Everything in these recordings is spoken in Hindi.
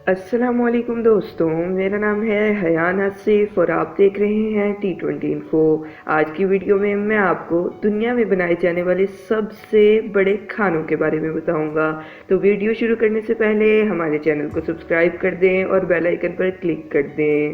अस्सलामुअलैकुम दोस्तों, मेरा नाम है हयान आसिफ और आप देख रहे हैं T20 इन्फो। आज की वीडियो में मैं आपको दुनिया में बनाए जाने वाले सबसे बड़े खानों के बारे में बताऊंगा। तो वीडियो शुरू करने से पहले हमारे चैनल को सब्सक्राइब कर दें और बेल आइकन पर क्लिक कर दें।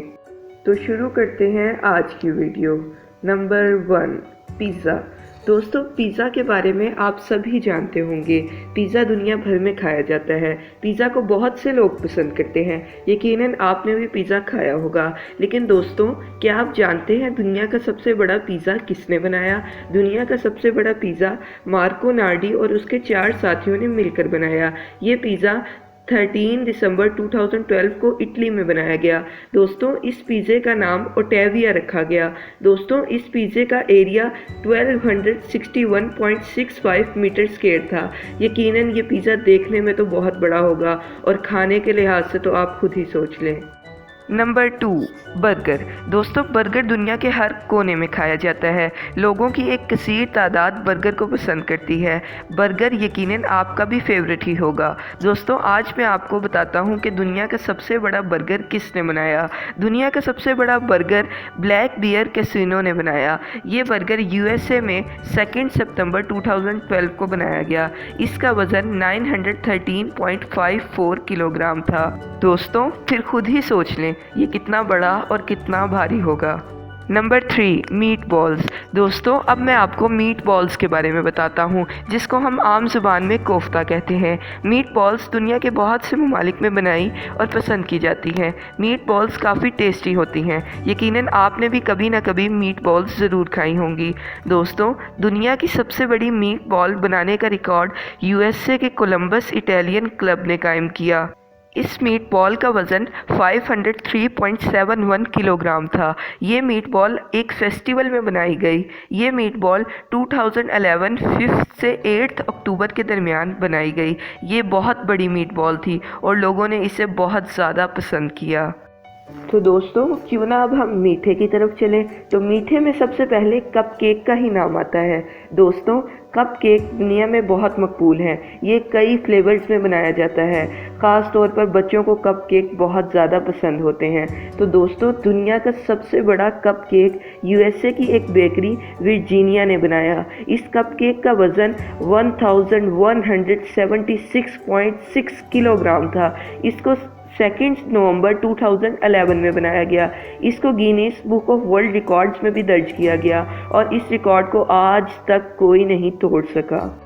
तो शुरू करते हैं आज की वीडियो। Number 1, pizza. दोस्तों, पिज़्ज़ा के बारे में आप सभी जानते होंगे। पिज़्ज़ा दुनिया भर में खाया जाता है। पिज़्ज़ा को बहुत से लोग पसंद करते हैं। यकीनन आपने भी पिज़्ज़ा खाया होगा। लेकिन दोस्तों, क्या आप जानते हैं दुनिया का सबसे बड़ा पिज़्ज़ा किसने बनाया? दुनिया का सबसे बड़ा पिज़्ज़ा मार्को नार्डी और उसके 4 साथियों ने मिलकर बनाया। ये पिज़्ज़ा 13 दिसंबर 2012 को इटली में बनाया गया। दोस्तों, इस पिज़्ज़े का नाम ओटेविया रखा गया। दोस्तों, इस पिज़्ज़े का एरिया 1261.65 मीटर स्क्वायर था। यकीनन ये पिज़्ज़ा देखने में तो बहुत बड़ा होगा और खाने के लिहाज से तो आप खुद ही सोच लें। Number 2, burger. दोस्तों, बर्गर दुनिया के हर कोने में खाया जाता है। लोगों की एक कसीर तादाद बर्गर को पसंद करती है। बर्गर यकीनन आपका भी फेवरेट ही होगा। दोस्तों, आज मैं आपको बताता हूं कि दुनिया का सबसे बड़ा बर्गर किसने बनाया। दुनिया का सबसे बड़ा बर्गर ब्लैक बियर कैसीनो ने बनाया। ये बर्गर यूएसए में 2 सितंबर 2012 को बनाया गया। इसका वज़न 913.54 किलोग्राम था। दोस्तों, फिर खुद ही सोच लें ये कितना बड़ा और कितना भारी होगा। Number 3, meat balls. दोस्तों, अब मैं आपको मीट बॉल्स के बारे में बताता हूँ, जिसको हम आम ज़ुबान में कोफ्ता कहते हैं। मीट बॉल्स दुनिया के बहुत से ममालिक में बनाई और पसंद की जाती हैं। मीट बॉल्स काफ़ी टेस्टी होती हैं। यकीनन आपने भी कभी ना कभी मीट बॉल्स ज़रूर खाई होंगी। दोस्तों, दुनिया की सबसे बड़ी मीट बॉल बनाने का रिकॉर्ड यूएसए के कोलंबस इटालियन क्लब ने कायम किया। इस मीट बॉल का वज़न 503.71 किलोग्राम था। ये मीट बॉल एक फेस्टिवल में बनाई गई। ये मीट बॉल 2011 5 से 8 अक्टूबर के दरमियान बनाई गई। ये बहुत बड़ी मीट बॉल थी और लोगों ने इसे बहुत ज़्यादा पसंद किया। तो दोस्तों, क्यों ना अब हम मीठे की तरफ चलें। तो मीठे में सबसे पहले कप केक का ही नाम आता है। दोस्तों, कप केक दुनिया में बहुत मकबूल है। ये कई फ्लेवर्स में बनाया जाता है। ख़ास तौर पर बच्चों को कप केक बहुत ज़्यादा पसंद होते हैं। तो दोस्तों, दुनिया का सबसे बड़ा कप केक यूएसए की एक बेकरी वर्जीनिया ने बनाया। इस कप केक का वज़न 1176.6 किलोग्राम था। इसको 2 नवंबर 2011 में बनाया गया। इसको Guinness book of world records में भी दर्ज किया गया और इस रिकॉर्ड को आज तक कोई नहीं तोड़ सका।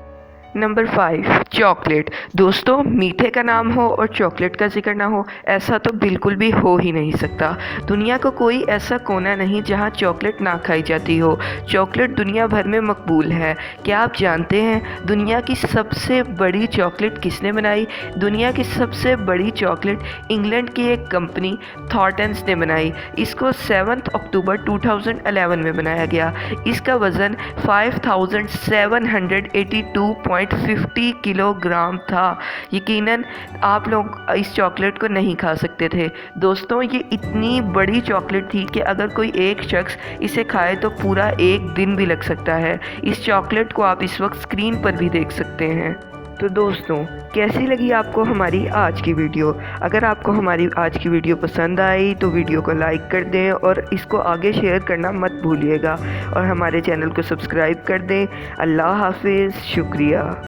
Number 5, chocolate. दोस्तों, मीठे का नाम हो और चॉकलेट का जिक्र ना हो, ऐसा तो बिल्कुल भी हो ही नहीं सकता। दुनिया का कोई ऐसा कोना नहीं जहां चॉकलेट ना खाई जाती हो। चॉकलेट दुनिया भर में मकबूल है। क्या आप जानते हैं दुनिया की सबसे बड़ी चॉकलेट किसने बनाई? दुनिया की सबसे बड़ी चॉकलेट इंग्लैंड की एक कंपनी थॉर्टन्स ने बनाई। इसको 7 अक्टूबर 2011 में बनाया गया। इसका वज़न 5782.50 किलोग्राम था। यकीनन आप लोग इस चॉकलेट को नहीं खा सकते थे। दोस्तों, ये इतनी बड़ी चॉकलेट थी कि अगर कोई एक शख्स इसे खाए तो पूरा एक दिन भी लग सकता है। इस चॉकलेट को आप इस वक्त स्क्रीन पर भी देख सकते हैं। तो दोस्तों, कैसी लगी आपको हमारी आज की वीडियो? अगर आपको हमारी आज की वीडियो पसंद आई तो वीडियो को लाइक कर दें और इसको आगे शेयर करना मत भूलिएगा और हमारे चैनल को सब्सक्राइब कर दें। अल्लाह हाफिज़, शुक्रिया।